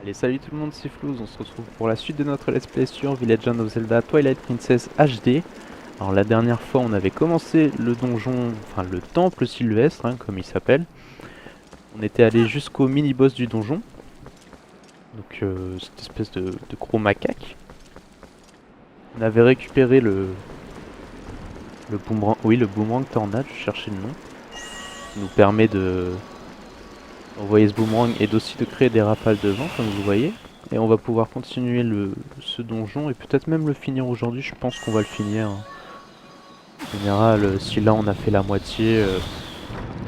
Allez, salut tout le monde, c'est Flouz, on se retrouve pour la suite de notre let's play sur The Legend of Zelda Twilight Princess HD. Alors la dernière fois on avait commencé le donjon, enfin le temple sylvestre, hein, comme il s'appelle. On était allé jusqu'au mini-boss du donjon. Donc cette espèce de gros macaque. On avait récupéré le boomerang, oui le boomerang tornade, je cherchais le nom. Qui nous permet de envoyer ce boomerang et aussi de créer des rafales de vent comme vous voyez. Et on va pouvoir continuer ce donjon et peut-être même le finir aujourd'hui. Je pense qu'on va le finir. En général, si là on a fait la moitié,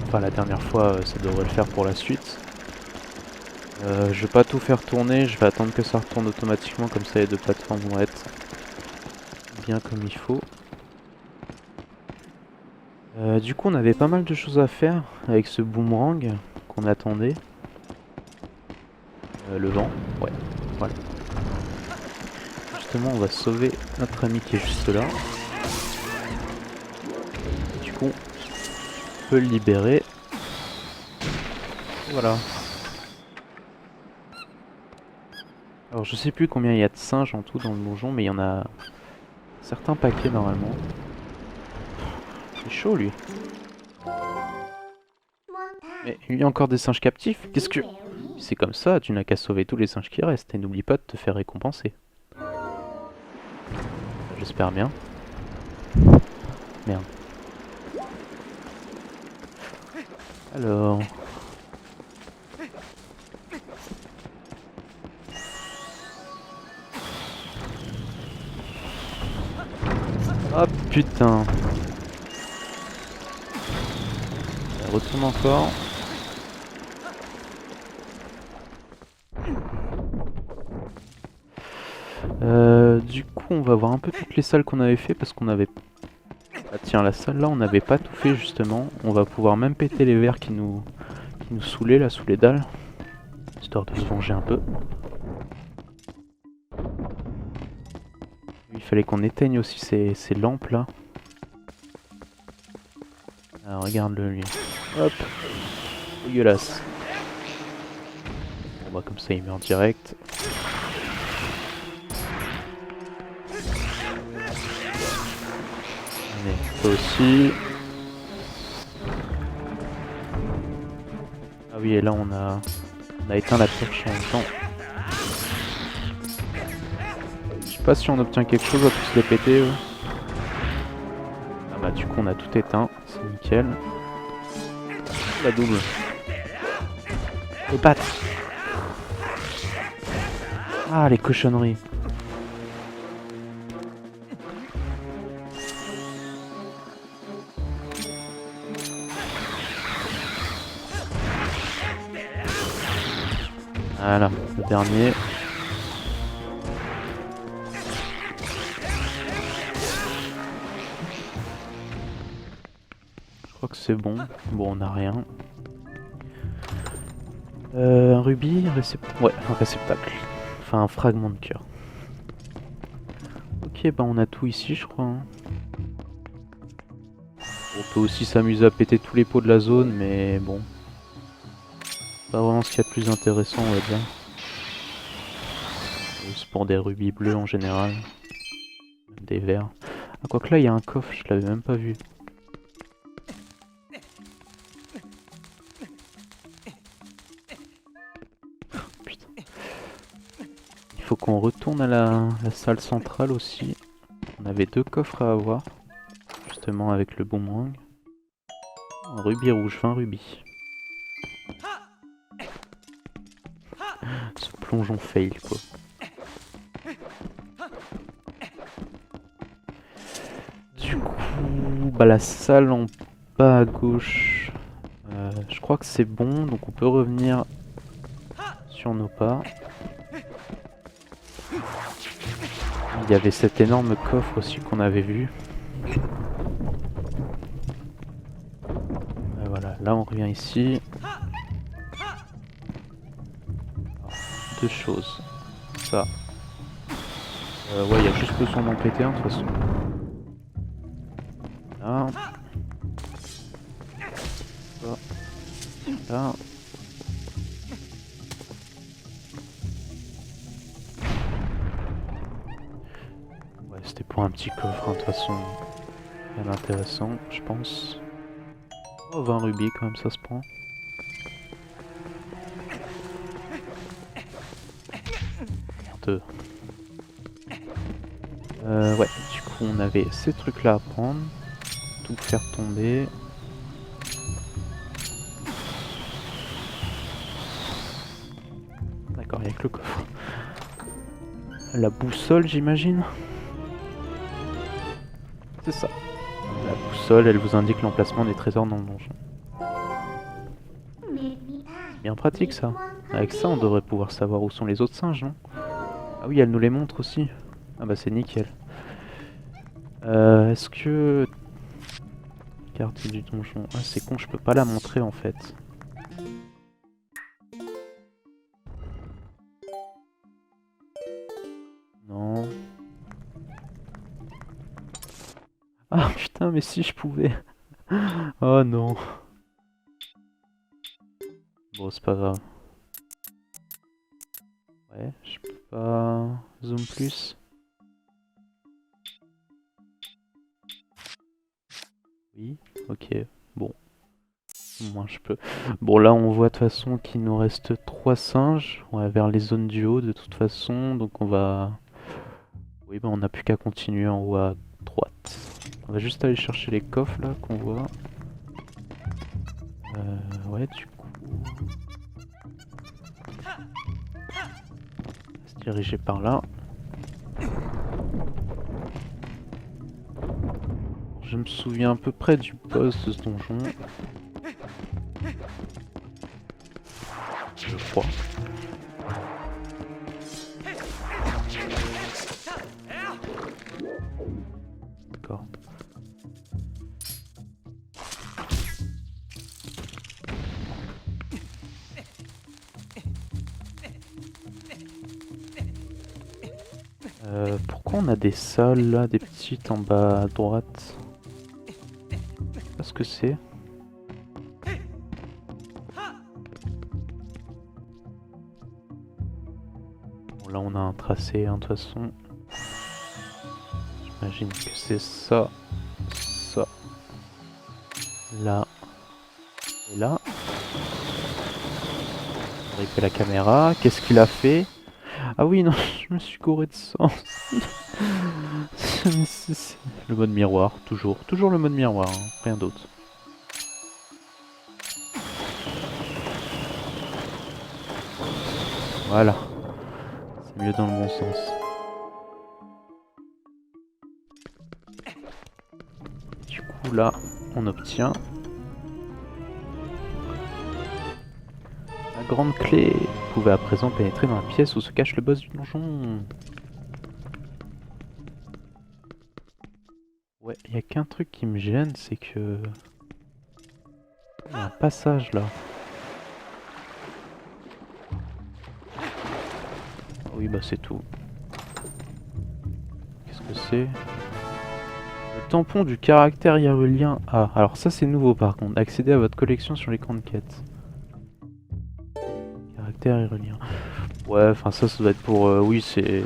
enfin la dernière fois, ça devrait le faire pour la suite. Je vais pas tout faire tourner, je vais attendre que ça retourne automatiquement, comme ça les deux plateformes vont être bien comme il faut. Du coup on avait pas mal de choses à faire avec ce boomerang qu'on attendait. Le vent, ouais, voilà. Justement on va sauver notre ami qui est juste là. Du coup on peut le libérer. Voilà. Alors je sais plus combien il y a de singes en tout dans le donjon, mais il y en a certains paquets normalement. C'est chaud lui. Mais il y a encore des singes captifs. Qu'est-ce que... C'est comme ça, tu n'as qu'à sauver tous les singes qui restent et n'oublie pas de te faire récompenser. J'espère bien. Merde. Alors... Oh putain. Elle retourne encore. Du coup on va voir un peu toutes les salles qu'on avait fait parce qu'on avait... Ah tiens, la salle là on n'avait pas tout fait justement. On va pouvoir même péter les verres qui nous saoulaient là sous les dalles. Histoire de se venger un peu. Il fallait qu'on éteigne aussi ces lampes là. Alors regarde-le lui. Hop. Dégueulasse. Bon bah comme ça il met en direct. Allez, toi aussi. Ah oui et là on a éteint la torche en même temps. Je sais pas si on obtient quelque chose à tous les péter. Ah bah du coup on a tout éteint, c'est nickel. La double. Les pattes. Ah les cochonneries. Voilà, le dernier. Je crois que c'est bon. Bon, on n'a rien. Un rubis, ouais, un réceptacle. Enfin, un fragment de cœur. Ok, bah on a tout ici, je crois. Hein. On peut aussi s'amuser à péter tous les pots de la zone, mais bon. Pas vraiment ce qu'il y a de plus intéressant, on va dire. C'est pour des rubis bleus en général. Des verts. Ah, quoique là, il y a un coffre, je l'avais même pas vu. Putain. Il faut qu'on retourne à la salle centrale aussi. On avait deux coffres à avoir. Justement avec le boomerang. Un rubis rouge, 20 rubis. Ce plongeon fail quoi. Du coup, bah la salle en bas à gauche, je crois que c'est bon, donc on peut revenir sur nos pas. Il y avait cet énorme coffre aussi qu'on avait vu. Voilà, là on revient ici. Alors, deux choses. Ça. Ouais, il y a juste besoin d'en péter un de toute façon. Là. Ça. Là. pour un petit coffre, hein, de toute façon. Rien d'intéressant, je pense. Oh, 20 rubis quand même, ça se prend. Merde. Ouais, du coup on avait ces trucs là à prendre. Tout faire tomber. D'accord, il n'y a que le coffre. La boussole, j'imagine. C'est ça. La boussole, elle vous indique l'emplacement des trésors dans le donjon. Bien pratique ça. Avec ça, on devrait pouvoir savoir où sont les autres singes, non? Ah oui, elle nous les montre aussi. Ah bah c'est nickel. Est-ce que... Carte du donjon. Ah c'est con, je peux pas la montrer en fait. Non. Ah putain, mais si je pouvais. Oh non. Bon, c'est pas grave. Ouais, je peux pas... Zoom plus. Oui, ok, bon. Moi je peux. Bon là on voit de toute façon qu'il nous reste 3 singes. On va vers les zones du haut de toute façon. Donc on va... Oui bah on n'a plus qu'à continuer en haut à droite. On va juste aller chercher les coffres là qu'on voit. Ouais du coup... On va se diriger par là. Je me souviens à peu près du boss de ce donjon. Je crois. D'accord. Pourquoi on a des salles là, des petites en bas à droite? Je sais pas ce que c'est. Bon, là on a un tracé, hein, de toute façon. J'imagine que c'est ça, ça, là et là. On récupère la caméra. Qu'est-ce qu'il a fait? Ah oui, non, je me suis gouré de sang. Le mode miroir, toujours. Toujours le mode miroir, hein, rien d'autre. Voilà. C'est mieux dans le bon sens. Du coup, là, on obtient la grande clé. Vous pouvez à présent pénétrer dans la pièce où se cache le boss du donjon. Ouais, il n'y a qu'un truc qui me gêne, c'est que... Il y a un passage là. Oui, bah c'est tout. Qu'est-ce que c'est? Le tampon du caractère hyrulien. Ah, alors ça c'est nouveau par contre. Accéder à votre collection sur l'écran de quête. Caractère hyrulien. Ouais, enfin ça doit être pour... oui, c'est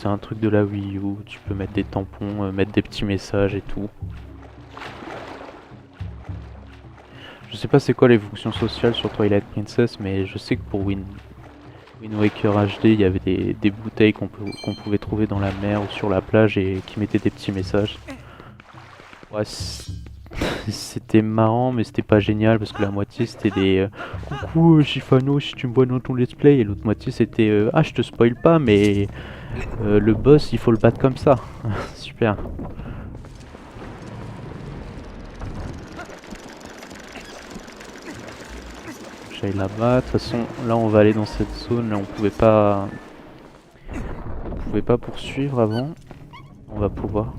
un truc de la Wii où tu peux mettre des tampons, mettre des petits messages et tout. Je sais pas c'est quoi les fonctions sociales sur Twilight Princess, mais je sais que pour Wind Waker HD, il y avait des bouteilles qu'on pouvait trouver dans la mer ou sur la plage et qui mettaient des petits messages. Ouais, c'était marrant, mais c'était pas génial parce que la moitié c'était des coucou Shifano, si tu me vois dans ton let's play, et l'autre moitié c'était ah, je te spoil pas, mais le boss il faut le battre comme ça. Super. J'aille là-bas. De toute façon, là on va aller dans cette zone. Là on pouvait pas poursuivre avant. On va pouvoir.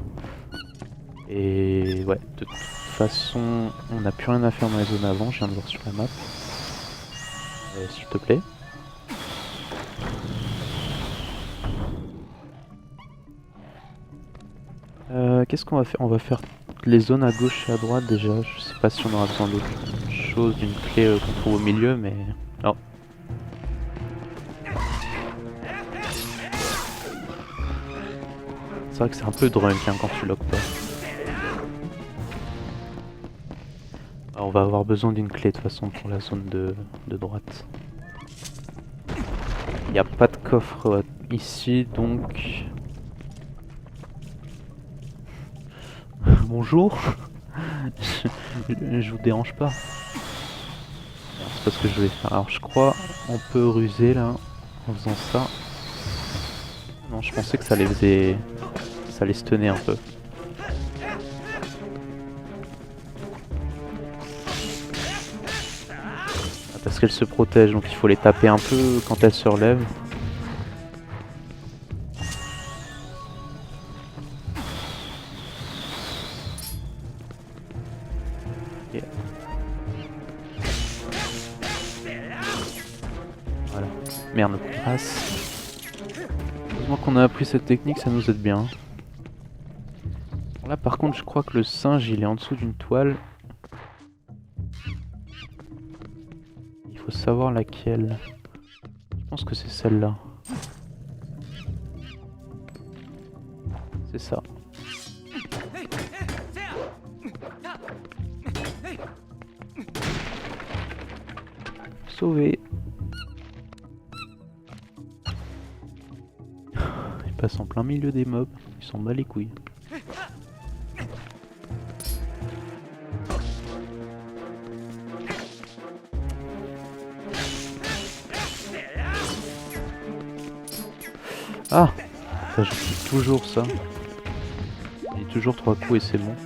Et ouais, de toute façon, on n'a plus rien à faire dans les zones avant. Je viens de voir sur la map. S'il te plaît. Qu'est-ce qu'on va faire? On va faire les zones à gauche et à droite déjà. Je sais pas si on aura besoin d'autre chose, d'une clé qu'on trouve au milieu, mais... Oh. C'est vrai que c'est un peu drunk hein, quand tu loques pas. Alors, on va avoir besoin d'une clé de toute façon pour la zone de droite. Il n'y a pas de coffre ici donc... Bonjour. Je vous dérange pas. C'est pas ce que je vais faire. Alors je crois on peut ruser là en faisant ça. Non, je pensais que ça les faisait... ça les tenait un peu. Ah, parce qu'elles se protègent donc il faut les taper un peu quand elles se relèvent. Okay. Voilà. Merde, le coup passe. Heureusement qu'on a appris cette technique, ça nous aide bien. Là par contre je crois que le singe il est en dessous d'une toile. Il faut savoir laquelle. Je pense que c'est celle-là. C'est ça. Sauvé. Il passe en plein milieu des mobs. Il s'en bat les couilles. Ah, ça je fais toujours ça. Il dit toujours 3 coups et c'est bon.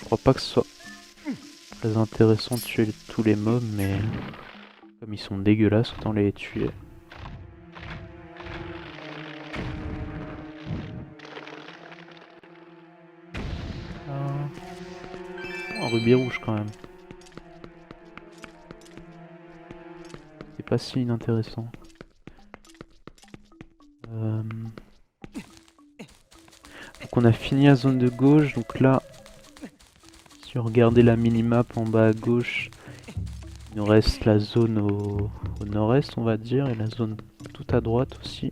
Je crois pas que ce soit très intéressant de tuer tous les mobs, mais comme ils sont dégueulasses, autant les tuer. Un rubis rouge quand même. C'est pas si inintéressant. Donc on a fini la zone de gauche, donc là, si vous regardez la minimap en bas à gauche, il nous reste la zone au nord-est on va dire, et la zone tout à droite aussi.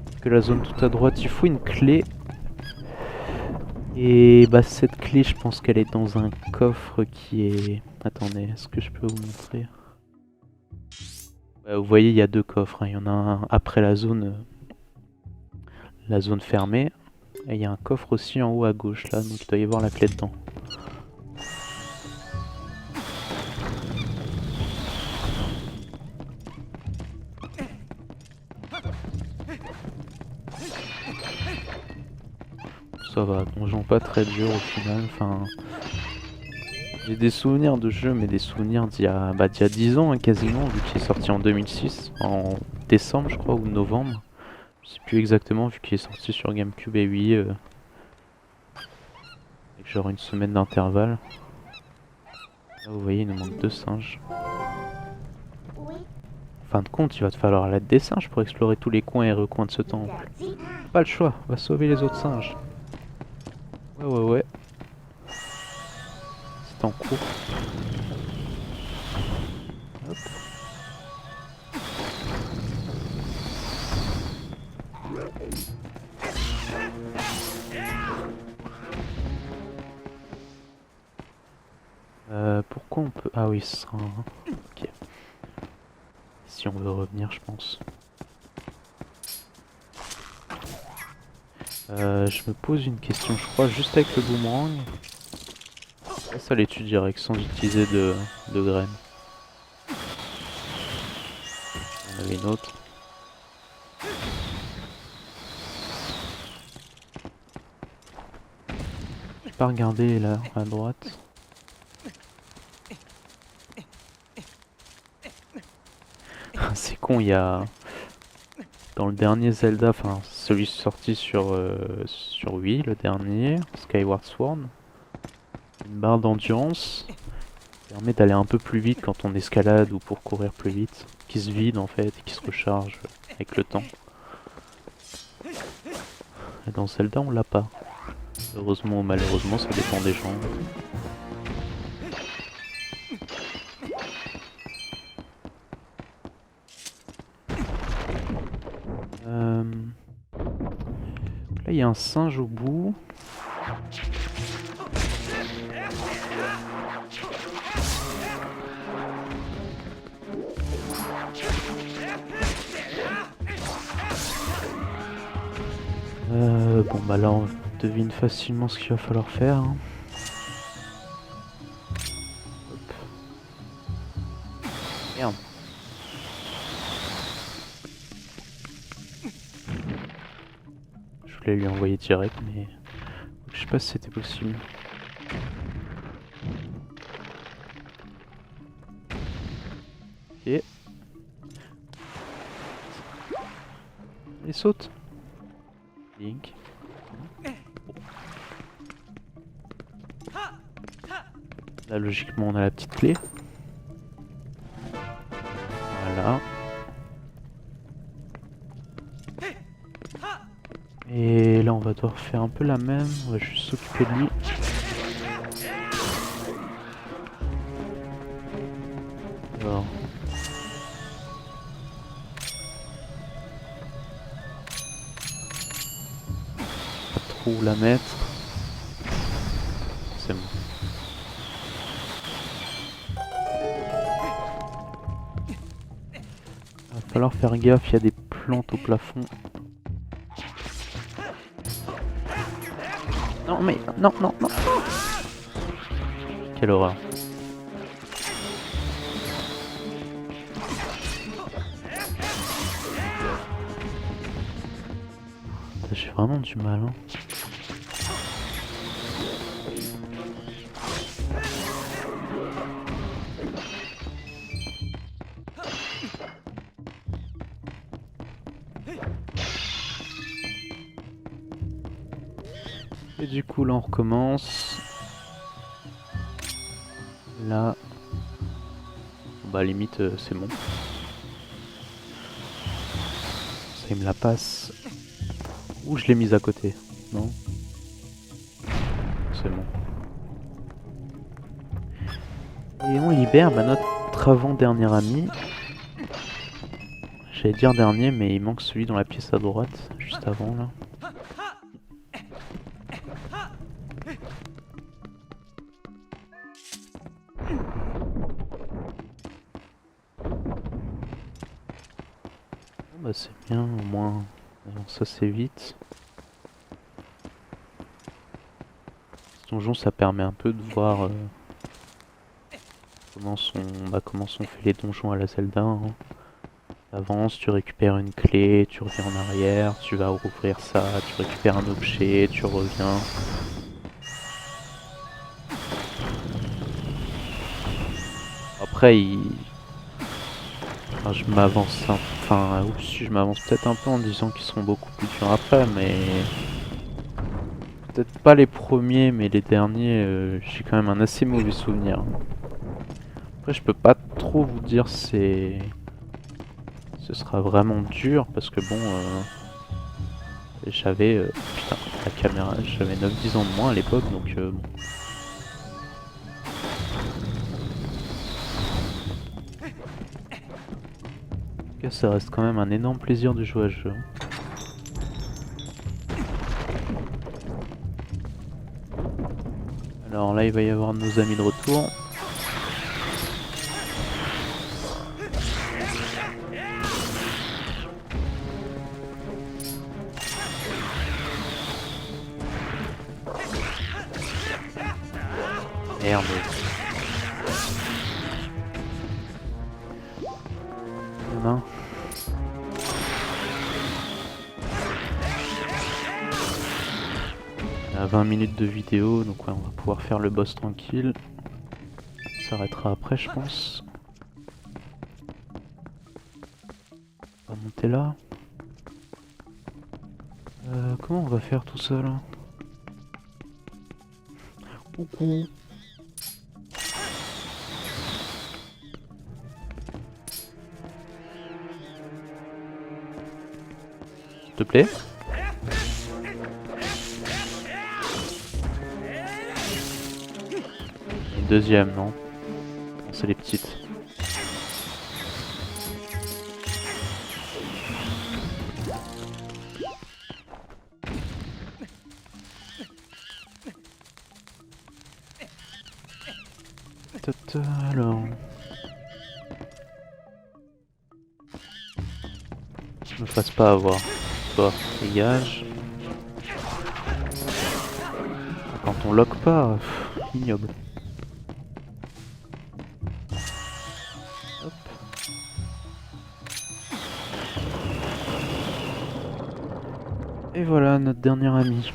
Parce que la zone tout à droite, il faut une clé. Et bah cette clé, je pense qu'elle est dans un coffre qui est... Attendez, est-ce que je peux vous montrer? Vous voyez, il y a 2 coffres, hein. Il y en a un après la zone fermée. Et il y a un coffre aussi en haut à gauche là, donc il doit y avoir la clé dedans. Ça va, donjon pas très dur au final, enfin... J'ai des souvenirs de jeu, mais des souvenirs d'il y a 10 ans hein, quasiment, vu qu'il est sorti en 2006, en décembre je crois, ou novembre. Je sais plus exactement, vu qu'il est sorti sur GameCube et Wii, avec genre une semaine d'intervalle. Là vous voyez, il nous manque 2 singes. En fin de compte, il va te falloir l'aide des singes pour explorer tous les coins et recoins de ce temple. Pas le choix, on va sauver les autres singes. Ouais. C'est en cours. Hop. Pourquoi on peut... Ah oui, ce sera un... Ok. Si on veut revenir, je pense. Je me pose une question, je crois, juste avec le boomerang. Ça les tue direct sans utiliser de graines. On avait une autre. J'ai pas regardé là à droite. C'est con, il y a dans le dernier Zelda, enfin celui sorti sur Wii, le dernier, Skyward Sword, une barre d'endurance qui permet d'aller un peu plus vite quand on escalade ou pour courir plus vite, qui se vide en fait et qui se recharge avec le temps. Et dans Zelda on l'a pas. Heureusement ou malheureusement, ça dépend des gens. Là, il y a un singe au bout. Bon bah là on devine facilement ce qu'il va falloir faire. Hein. Hop. Merde. Je voulais lui envoyer direct mais je sais pas si c'était possible. Ok. Et saute. Link. Là logiquement on a la petite clé. Voilà. Et là on va devoir faire un peu la même. On va juste s'occuper de lui. Alors. Pas trop où la mettre. C'est bon. Va falloir faire gaffe, il y a des plantes au plafond. Non mais non non non. Quelle horreur. J'ai vraiment du mal. Hein. Et du coup là on recommence. Là. Bah limite c'est bon. Ça il me la passe. Ou je l'ai mise à côté. Non. C'est bon. Et on libère notre avant-dernier ami. J'allais dire dernier mais il manque celui dans la pièce à droite. Juste avant là. Bah c'est bien, au moins ça c'est vite. Ce donjon ça permet un peu de voir comment sont faits les donjons à la Zelda. Hein. Tu avances, tu récupères une clé, tu reviens en arrière, tu vas rouvrir ça, tu récupères un objet, tu reviens. Après enfin, je m'avance je m'avance peut-être un peu en disant qu'ils seront beaucoup plus durs après, mais peut-être pas les premiers, mais les derniers, j'ai quand même un assez mauvais souvenir. Après, je peux pas trop vous dire ce sera vraiment dur parce que bon, j'avais putain la caméra, j'avais 9-10 ans de moins à l'époque, donc bon. Ça reste quand même un énorme plaisir de jouer à ce jeu. Alors là il va y avoir nos amis de retour. Merde. Il y en a un. On a 20 minutes de vidéo, donc ouais, on va pouvoir faire le boss tranquille. On s'arrêtera après je pense. On va monter là. Comment on va faire tout ça là? Coucou. S'il te plaît. Une deuxième, non? Non, c'est les petites. Alors... Ne me fasse pas avoir. Toi, dégage. Quand on lock pas, ignoble. Hop. Et voilà notre dernier ami.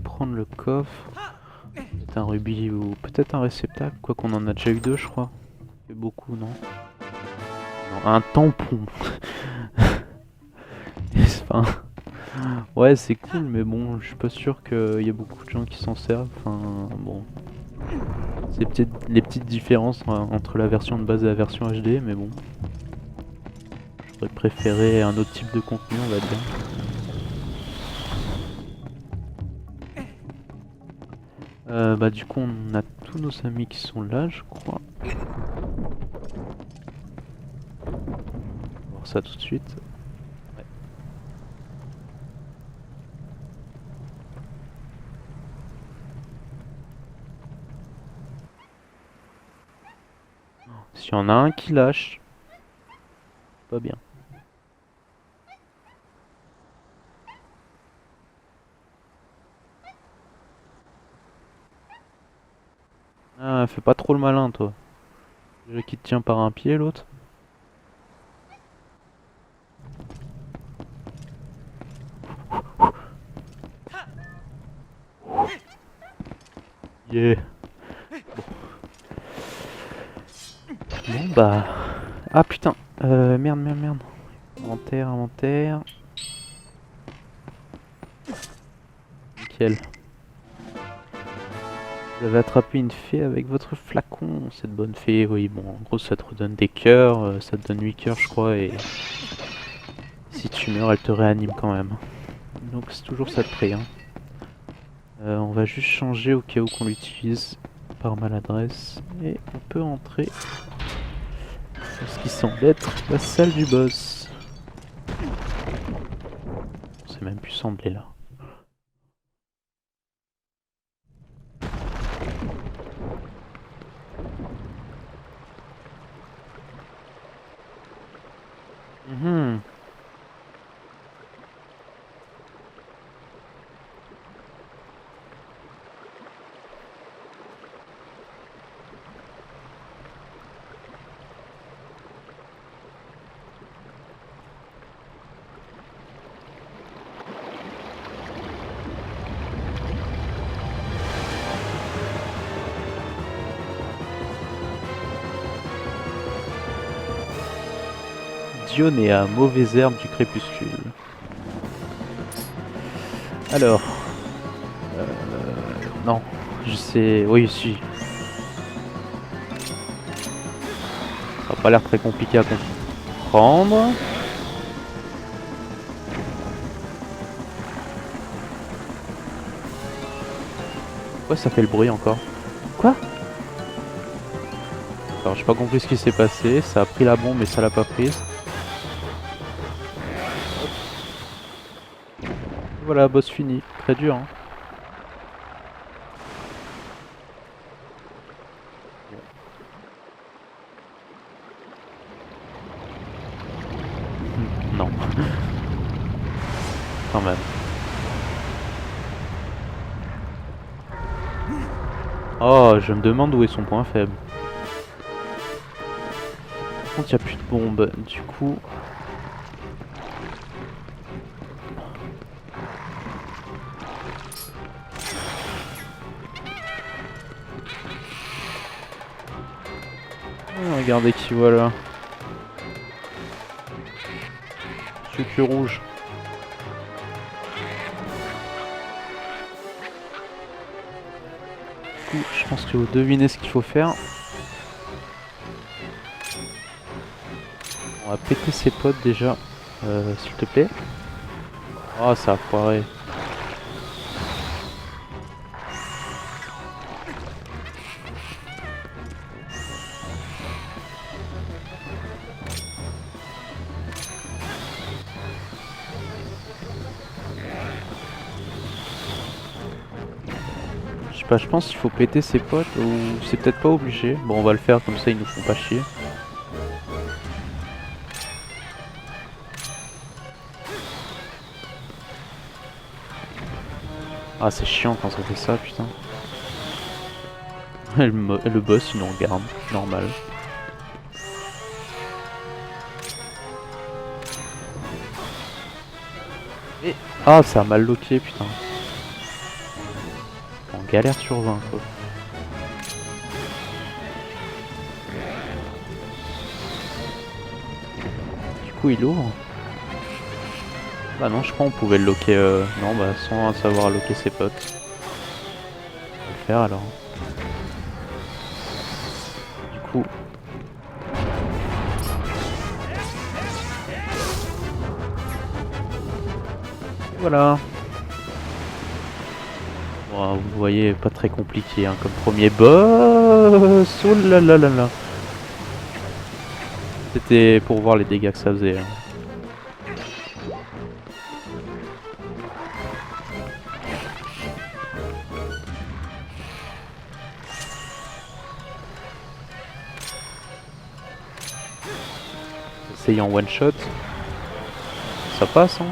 Prendre le coffre, peut-être un rubis ou peut-être un réceptacle, quoi qu'on en a déjà eu deux je crois. C'est beaucoup non? Non, un tampon. Enfin, ouais c'est cool mais bon je suis pas sûr qu'il y a beaucoup de gens qui s'en servent. Enfin bon, c'est peut-être les petites différences entre la version de base et la version HD mais bon. J'aurais préféré un autre type de contenu on va dire. Bah du coup on a tous nos amis qui sont là je crois. On va voir ça tout de suite. Ouais. S'il y en a un qui lâche, pas bien. Ah fais pas trop le malin toi. Déjà qui te tient par un pied l'autre. Yeah. Bon bah... Ah putain. Merde. Inventaire. Nickel. Vous avez attrapé une fée avec votre flacon. Cette bonne fée, oui bon en gros ça te redonne des cœurs. Ça te donne 8 cœurs je crois et... Si tu meurs elle te réanime quand même. Donc c'est toujours ça de prix hein. On va juste changer au cas où qu'on l'utilise par maladresse. Et on peut entrer dans ce qui semble être la salle du boss. C'est même plus semblé là. Dionnéa, mauvaise herbe du crépuscule. Alors... non, je sais... Oui, si. Ça n'a pas l'air très compliqué à comprendre. Pourquoi ça fait le bruit encore? Quoi? Alors j'ai pas compris ce qui s'est passé, ça a pris la bombe mais ça l'a pas prise. Voilà, boss fini. Très dur hein. Non. Quand même. Oh, je me demande où est son point faible. Par contre, il n'y a plus de bombes. Du coup... Oh, regardez qui voilà. Sucre rouge. Du coup, je pense que vous devinez ce qu'il faut faire. On va péter ses potes déjà, s'il te plaît. Oh, ça a foiré. pas, je pense qu'il faut péter ses potes ou c'est peut-être pas obligé. Bon, on va le faire comme ça, ils nous font pas chier. Ah, c'est chiant quand ça fait ça, putain. Et le boss, il nous regarde, normal. Et... Ah, ça a mal loqué, putain. En galère sur 20, quoi. Du coup, il ouvre. Bah non, je crois qu'on pouvait le loquer. Non, bah sans savoir loquer ses potes. On va le faire alors. Du coup. Voilà. Bon, vous voyez, pas très compliqué hein, comme premier boss. Oh là là là là. C'était pour voir les dégâts que ça faisait. Hein. Essayer en one shot. Ça passe hein.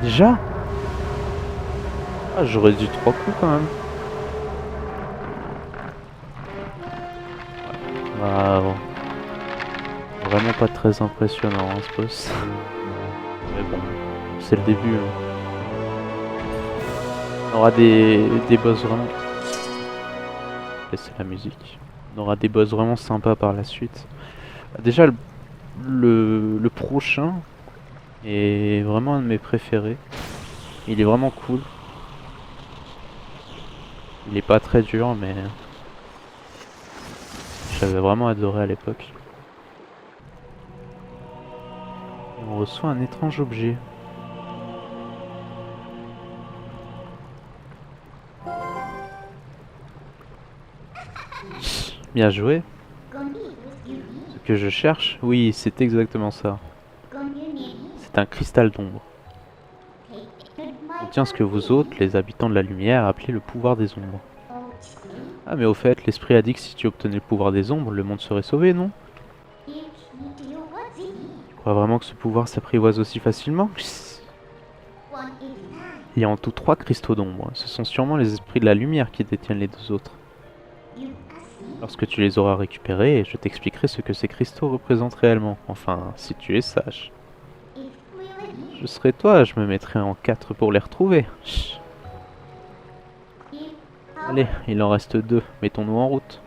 Déjà? Ah, j'aurais dû 3 coups quand même. Ah, bon. Vraiment pas très impressionnant hein, ce boss. Mais bon, c'est le début. Hein. On aura des boss vraiment... Laissez la musique. On aura des boss vraiment sympas par la suite. Déjà, le prochain est vraiment un de mes préférés. Il est vraiment cool. Il est pas très dur, mais j'avais vraiment adoré à l'époque. On reçoit un étrange objet. Bien joué. Ce que je cherche, oui, c'est exactement ça. C'est un cristal d'ombre. Contient ce que vous autres, les habitants de la lumière, appelez le pouvoir des ombres. Ah mais au fait, l'esprit a dit que si tu obtenais le pouvoir des ombres, le monde serait sauvé, non? Tu crois vraiment que ce pouvoir s'apprivoise aussi facilement? Il y a en tout 3 cristaux d'ombre. Ce sont sûrement les esprits de la lumière qui détiennent les 2 autres. Lorsque tu les auras récupérés, je t'expliquerai ce que ces cristaux représentent réellement. Enfin, si tu es sage. Je serais toi, je me mettrais en 4 pour les retrouver. Chut. Allez, il en reste 2. Mettons-nous en route.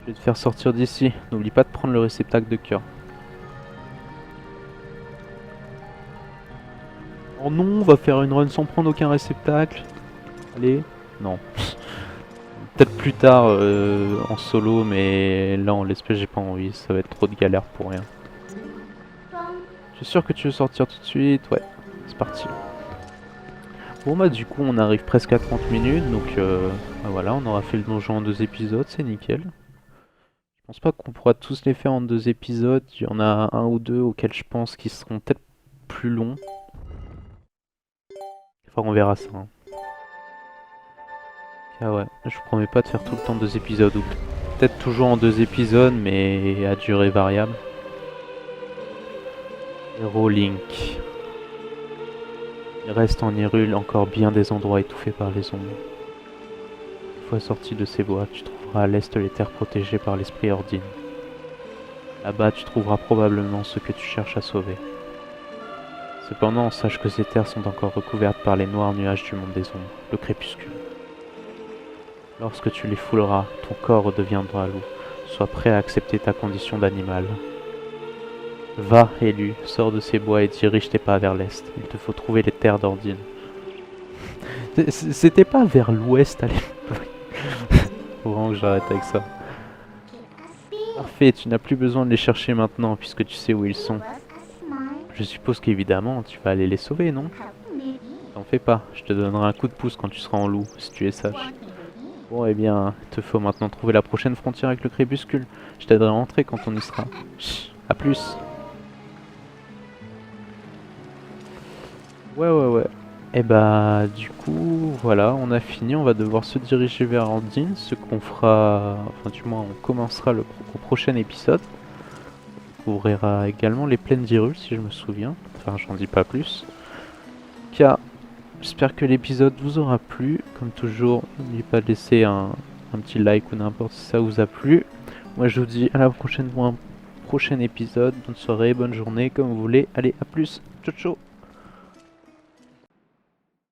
Je vais te faire sortir d'ici. N'oublie pas de prendre le réceptacle de cœur. Oh non, on va faire une run sans prendre aucun réceptacle. Allez. Non. Peut-être plus tard en solo, mais là en l'espèce j'ai pas envie. Ça va être trop de galère pour rien. Je suis sûr que tu veux sortir tout de suite. Ouais, c'est parti. Bon bah du coup on arrive presque à 30 minutes. Donc bah, voilà, on aura fait le donjon en 2 épisodes. C'est nickel. Je pense pas qu'on pourra tous les faire en 2 épisodes. Il y en a un ou deux auxquels je pense qu'ils seront peut-être plus longs. Enfin on verra ça. Hein. Ah ouais, je vous promets pas de faire tout le temps 2 épisodes. Ou peut-être toujours en 2 épisodes mais à durée variable. Hero Link. Il reste en Hyrule encore bien des endroits étouffés par les ombres. Une fois sorti de ces bois, tu trouveras à l'est les terres protégées par l'esprit Ordine. Là-bas, tu trouveras probablement ce que tu cherches à sauver. Cependant, sache que ces terres sont encore recouvertes par les noirs nuages du monde des ombres, le crépuscule. Lorsque tu les fouleras, ton corps redeviendra loup. Sois prêt à accepter ta condition d'animal. Va, élu, sors de ces bois et dirige tes pas vers l'est. Il te faut trouver les terres d'Ordine. C'était pas vers l'ouest à l'époque. Faut vraiment que j'arrête avec ça. Parfait, tu n'as plus besoin de les chercher maintenant puisque tu sais où ils sont. Je suppose qu'évidemment tu vas aller les sauver, non? T'en fais pas, je te donnerai un coup de pouce quand tu seras en loup, si tu es sage. Bon, eh bien, il te faut maintenant trouver la prochaine frontière avec le crépuscule. Je t'aiderai à entrer quand on y sera. Chut, à plus. Ouais. Et bah, du coup, voilà, on a fini. On va devoir se diriger vers Andine, ce qu'on fera. Enfin, du moins, on commencera au prochain épisode. On ouvrira également les plaines d'Hyrule, si je me souviens. Enfin, j'en dis pas plus. Cas, j'espère que l'épisode vous aura plu. Comme toujours, n'oubliez pas de laisser un petit like ou n'importe si ça vous a plu. Moi, je vous dis à la prochaine pour un prochain épisode. Bonne soirée, bonne journée, comme vous voulez. Allez, à plus. Ciao, ciao.